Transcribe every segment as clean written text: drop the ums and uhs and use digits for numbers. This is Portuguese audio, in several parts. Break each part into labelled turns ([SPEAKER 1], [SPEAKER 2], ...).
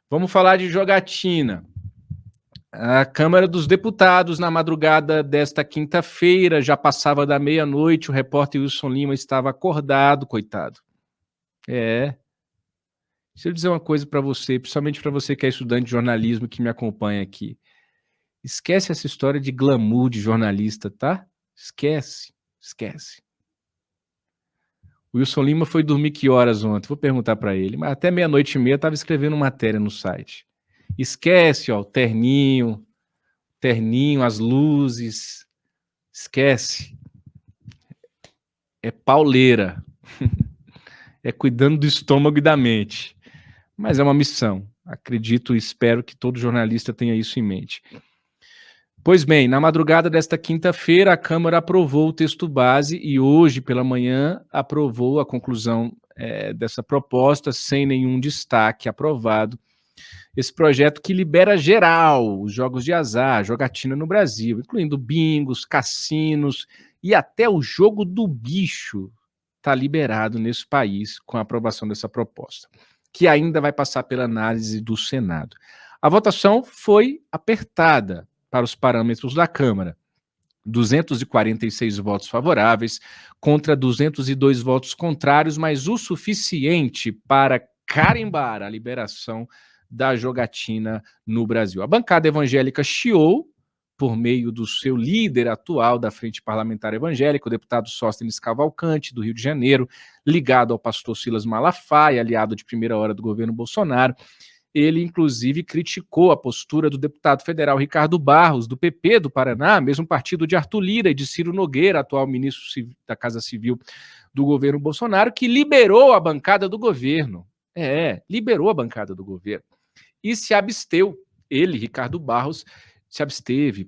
[SPEAKER 1] Vamos falar de jogatina. A Câmara dos Deputados, na madrugada desta quinta-feira, já passava da meia-noite, o repórter Wilson Lima estava acordado, coitado. Deixa eu dizer uma coisa para você, principalmente para você que é estudante de jornalismo que me acompanha aqui. Esquece essa história de glamour de jornalista, tá? Esquece. O Wilson Lima foi dormir que horas ontem? Vou perguntar para ele, mas até meia-noite e meia estava escrevendo matéria no site. Esquece, ó, o terninho, as luzes, esquece. É pauleira. É cuidando do estômago e da mente. Mas é uma missão. Acredito e espero que todo jornalista tenha isso em mente. Pois bem, na madrugada desta quinta-feira, a Câmara aprovou o texto base e hoje, pela manhã, aprovou a conclusão dessa proposta, sem nenhum destaque aprovado. Esse projeto que libera geral os jogos de azar, jogatina no Brasil, incluindo bingos, cassinos e até o jogo do bicho está liberado nesse país com a aprovação dessa proposta, que ainda vai passar pela análise do Senado. A votação foi apertada para os parâmetros da Câmara. 246 votos favoráveis contra 202 votos contrários, mas o suficiente para carimbar a liberação da jogatina no Brasil. A bancada evangélica chiou, por meio do seu líder atual da Frente Parlamentar Evangélica, o deputado Sóstenes Cavalcante, do Rio de Janeiro, ligado ao pastor Silas Malafaia, aliado de primeira hora do governo Bolsonaro. Ele, inclusive, criticou a postura do deputado federal Ricardo Barros, do PP do Paraná, mesmo partido de Arthur Lira e de Ciro Nogueira, atual ministro da Casa Civil do governo Bolsonaro, que liberou a bancada do governo. Liberou a bancada do governo. E se absteve, Ricardo Barros, se absteve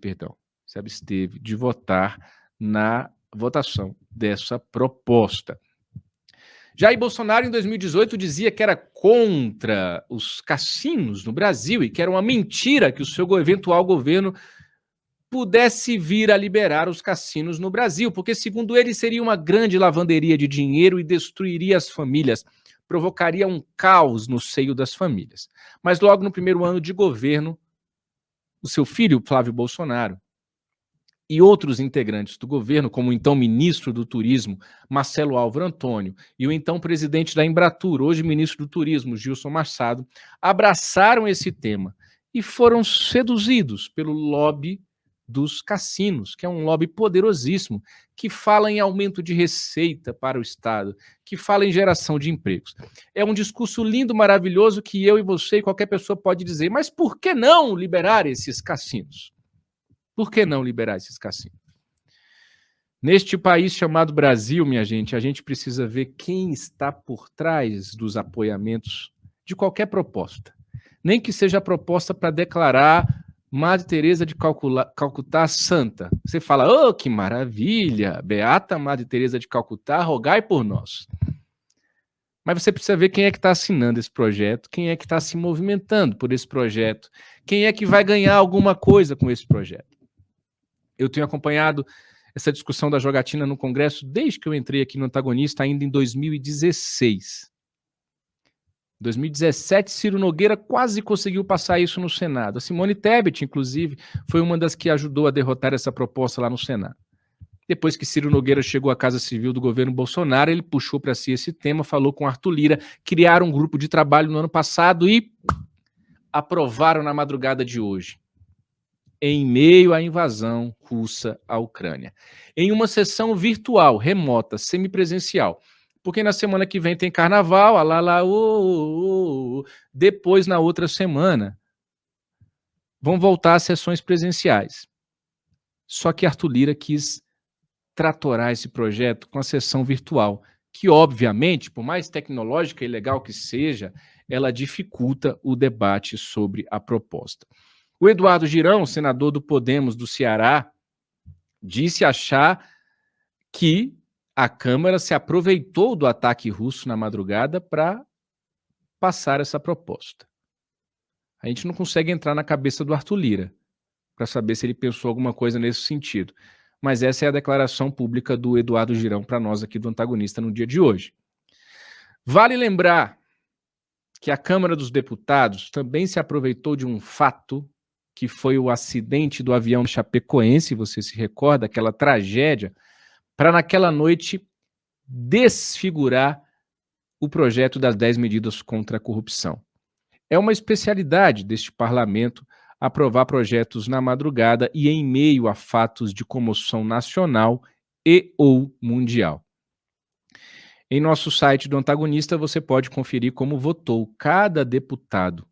[SPEAKER 1] de votar na votação dessa proposta. Jair Bolsonaro, em 2018, dizia que era contra os cassinos no Brasil e que era uma mentira que o seu eventual governo pudesse vir a liberar os cassinos no Brasil, porque, segundo ele, seria uma grande lavanderia de dinheiro e destruiria as famílias, provocaria um caos no seio das famílias. Mas logo no primeiro ano de governo, o seu filho, Flávio Bolsonaro, e outros integrantes do governo, como o então ministro do Turismo, Marcelo Álvaro Antônio, e o então presidente da Embratur, hoje ministro do Turismo, Gilson Machado, abraçaram esse tema e foram seduzidos pelo lobby dos cassinos, que é um lobby poderosíssimo, que fala em aumento de receita para o Estado, que fala em geração de empregos. É um discurso lindo, maravilhoso, que eu e você e qualquer pessoa pode dizer, mas por que não liberar esses cassinos? Por que não liberar esses cassinos? Neste país chamado Brasil, minha gente, a gente precisa ver quem está por trás dos apoiamentos de qualquer proposta. Nem que seja a proposta para declarar Madre Teresa de Calcutá santa. Você fala, oh, que maravilha, Beata Madre Teresa de Calcutá, rogai por nós. Mas você precisa ver quem é que está assinando esse projeto, quem é que está se movimentando por esse projeto, quem é que vai ganhar alguma coisa com esse projeto. Eu tenho acompanhado essa discussão da jogatina no Congresso desde que eu entrei aqui no Antagonista, ainda em 2016. Em 2017, Ciro Nogueira quase conseguiu passar isso no Senado. A Simone Tebet, inclusive, foi uma das que ajudou a derrotar essa proposta lá no Senado. Depois que Ciro Nogueira chegou à Casa Civil do governo Bolsonaro, ele puxou para si esse tema, falou com Arthur Lira, criaram um grupo de trabalho no ano passado e aprovaram na madrugada de hoje, em meio à invasão russa à Ucrânia, em uma sessão virtual, remota, semipresencial, porque na semana que vem tem carnaval, depois na outra semana vão voltar às sessões presenciais. Só que Arthur Lira quis tratorar esse projeto com a sessão virtual, que obviamente, por mais tecnológica e legal que seja, ela dificulta o debate sobre a proposta. O Eduardo Girão, senador do Podemos do Ceará, disse achar que a Câmara se aproveitou do ataque russo na madrugada para passar essa proposta. A gente não consegue entrar na cabeça do Arthur Lira para saber se ele pensou alguma coisa nesse sentido. Mas essa é a declaração pública do Eduardo Girão para nós aqui do Antagonista no dia de hoje. Vale lembrar que a Câmara dos Deputados também se aproveitou de um fato, que foi o acidente do avião Chapecoense, você se recorda, aquela tragédia, para naquela noite desfigurar o projeto das 10 medidas contra a corrupção. É uma especialidade deste parlamento aprovar projetos na madrugada e em meio a fatos de comoção nacional e ou mundial. Em nosso site do Antagonista, você pode conferir como votou cada deputado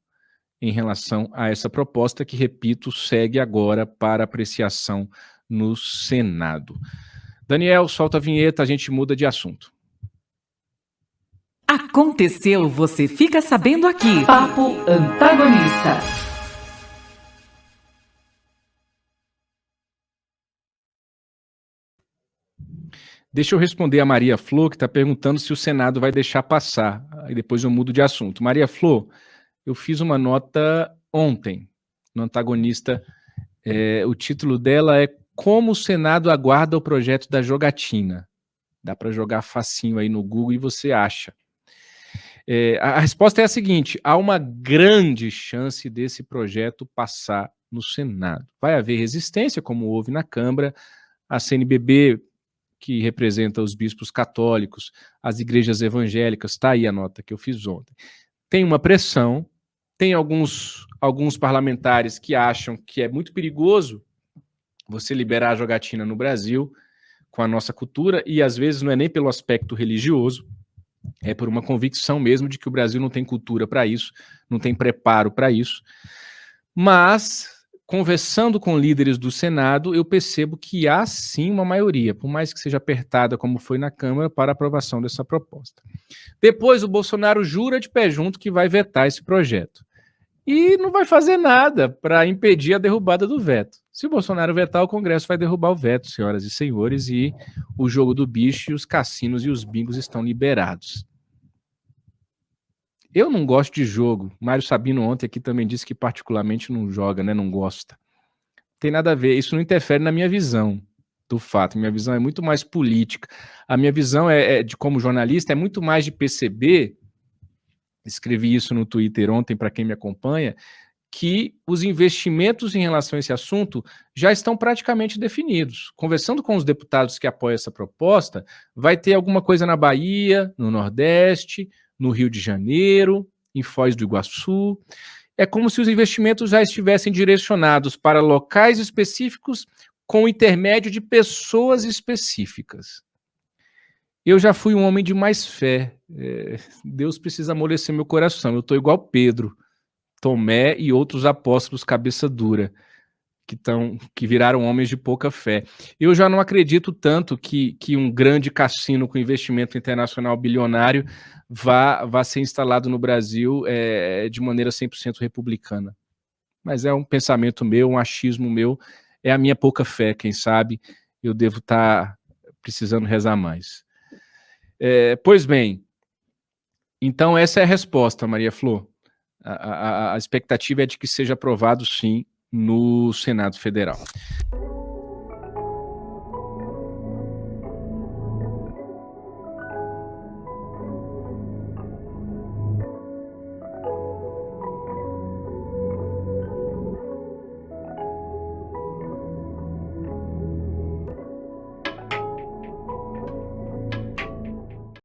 [SPEAKER 1] em relação a essa proposta, que, repito, segue agora para apreciação no Senado. Daniel, solta a vinheta, a gente muda de assunto.
[SPEAKER 2] Aconteceu, você fica sabendo aqui. Papo Antagonista.
[SPEAKER 1] Deixa eu responder a Maria Flor, que está perguntando se o Senado vai deixar passar. Aí depois eu mudo de assunto. Maria Flor, eu fiz uma nota ontem no Antagonista. O título dela é Como o Senado aguarda o projeto da jogatina. Dá para jogar facinho aí no Google e você acha. A resposta é a seguinte: há uma grande chance desse projeto passar no Senado. Vai haver resistência, como houve na Câmara. A CNBB, que representa os bispos católicos, as igrejas evangélicas, está aí a nota que eu fiz ontem. Tem uma pressão, tem alguns parlamentares que acham que é muito perigoso você liberar a jogatina no Brasil com a nossa cultura, e às vezes não é nem pelo aspecto religioso, é por uma convicção mesmo de que o Brasil não tem cultura para isso, não tem preparo para isso. Mas, conversando com líderes do Senado, eu percebo que há sim uma maioria, por mais que seja apertada como foi na Câmara, para a aprovação dessa proposta. Depois o Bolsonaro jura de pé junto que vai vetar esse projeto. E não vai fazer nada para impedir a derrubada do veto. Se o Bolsonaro vetar, o Congresso vai derrubar o veto, senhoras e senhores, e o jogo do bicho, e os cassinos e os bingos estão liberados. Eu não gosto de jogo. Mário Sabino ontem aqui também disse que particularmente não joga, né? Não gosta. Tem nada a ver. Isso não interfere na minha visão do fato. Minha visão é muito mais política. A minha visão de como jornalista é muito mais de perceber, escrevi isso no Twitter ontem para quem me acompanha, que os investimentos em relação a esse assunto já estão praticamente definidos. Conversando com os deputados que apoiam essa proposta, vai ter alguma coisa na Bahia, no Nordeste, no Rio de Janeiro, em Foz do Iguaçu. É como se os investimentos já estivessem direcionados para locais específicos com intermédio de pessoas específicas. Eu já fui um homem de mais fé. Deus precisa amolecer meu coração. Eu estou igual Pedro, Tomé e outros apóstolos cabeça dura, que viraram homens de pouca fé. Eu já não acredito tanto que um grande cassino com investimento internacional bilionário vá ser instalado no Brasil de maneira 100% republicana. Mas é um pensamento meu, um achismo meu, é a minha pouca fé, quem sabe eu devo estar precisando rezar mais. Pois bem, então essa é a resposta, Maria Flor. A expectativa é de que seja aprovado, sim, no Senado Federal.